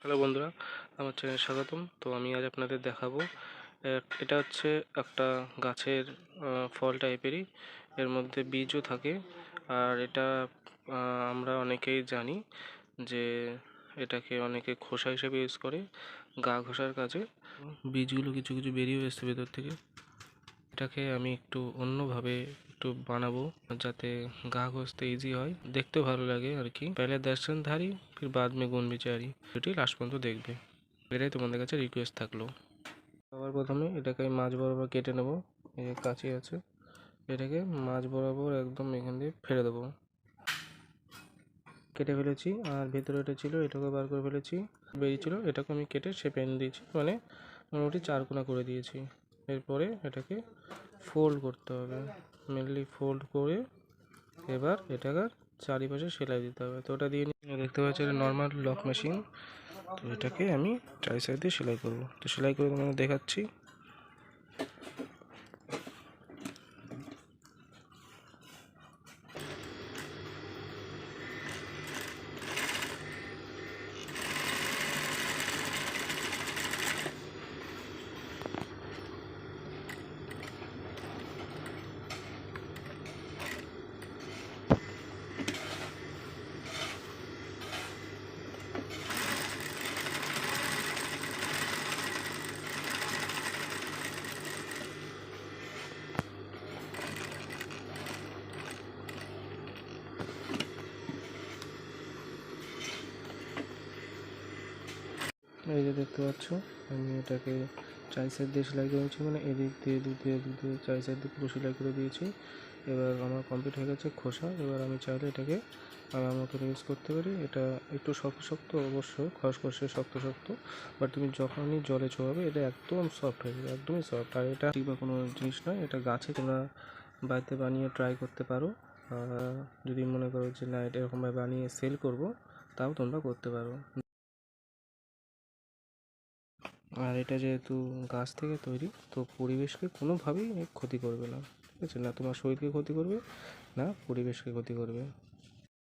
Hello বন্ধুরা, আমার চ্যানেলে স্বাগতম। তো আমি আজ আপনাদের দেখাবো এটা হচ্ছে একটা গাছের ফল টাইপেরই, এর মধ্যে বীজও থাকে। আর এটা আমরা অনেকেই জানি যে এটাকে অনেকে খোসা হিসেবে ইউজ করে গা ঘষার কাজে। বীজগুলো কিছু কিছু বেরিয়ে এসছে ভেতর থেকে। এটাকে আমি একটু অন্যভাবে একটু বানাবো যাতে গা ঘষতে ইজি হয়, দেখতেও ভালো লাগে আর কি। পহলে দর্শনধারী ফির বাদ মে গুণ বিচারি, এটি লাস্ট পর্যন্ত দেখবে, এটাই তোমাদের কাছে রিকোয়েস্ট থাকলো। সবার প্রথমে এটাকে আমি মাঝ বরাবর কেটে নেবো। এই যে কাঁচি আছে, এটাকে মাঝ বরাবর একদম এখান দিয়ে ফেলে দেবো। কেটে ফেলেছি। আর ভেতরে এটা ছিল, এটাকে বার করে ফেলেছি। বেরিয়েছিল, এটাকে আমি কেটে শেপে এনে দিয়েছি, মানে মোটামুটি চারকোনা করে দিয়েছি। এরপরে এটাকে ফোল্ড করতে হবে, মেনলি ফোল্ড করে এবার এটাকে চারিপাশে সেলাই দিতে হবে। তো ওটা দিয়ে দেখতে পাচ্ছি এটা নর্মাল লক মেশিন। তো এটাকে আমি চারি সাইড দিয়ে সেলাই করব। তো সেলাই করে তোমাদের দেখাচ্ছি। এই যে দেখতে পাচ্ছ, আমি এটাকে চারি সাইড দিয়ে সেলাই করেছি, মানে এদিক দিয়ে এদিক দিয়ে এদিক দিয়ে চারি সাইড দিয়ে পুরো সেলাই করে দিয়েছি। এবার আমার কমপ্লিট হয়ে গেছে খোসা। এবার আমি চাইলে এটাকে আমার মতো ইউজ করতে পারি। এটা একটু শক্ত শক্ত অবশ্যই, খসখসে শক্ত শক্ত, বাট তুমি যখনই জলে ছোঁয়াবে এটা একদম সফট হয়ে যাবে, একদমই সফট। আর এটা ঠিক বা কোনো জিনিস নয়, এটা গাছে তোমরা বাড়িতে বানিয়ে ট্রাই করতে পারো। যদি মনে করো যে না এটা এরকমভাবে বানিয়ে সেল করব, তাও তোমরা করতে পারো। আর এটা যেহেতু গাছ থেকে তৈরি, তো পরিবেশকে কোনোভাবেই ক্ষতি করবে না, ঠিক আছে? না তোমার শরীরকে ক্ষতি করবে, না পরিবেশকে ক্ষতি করবে।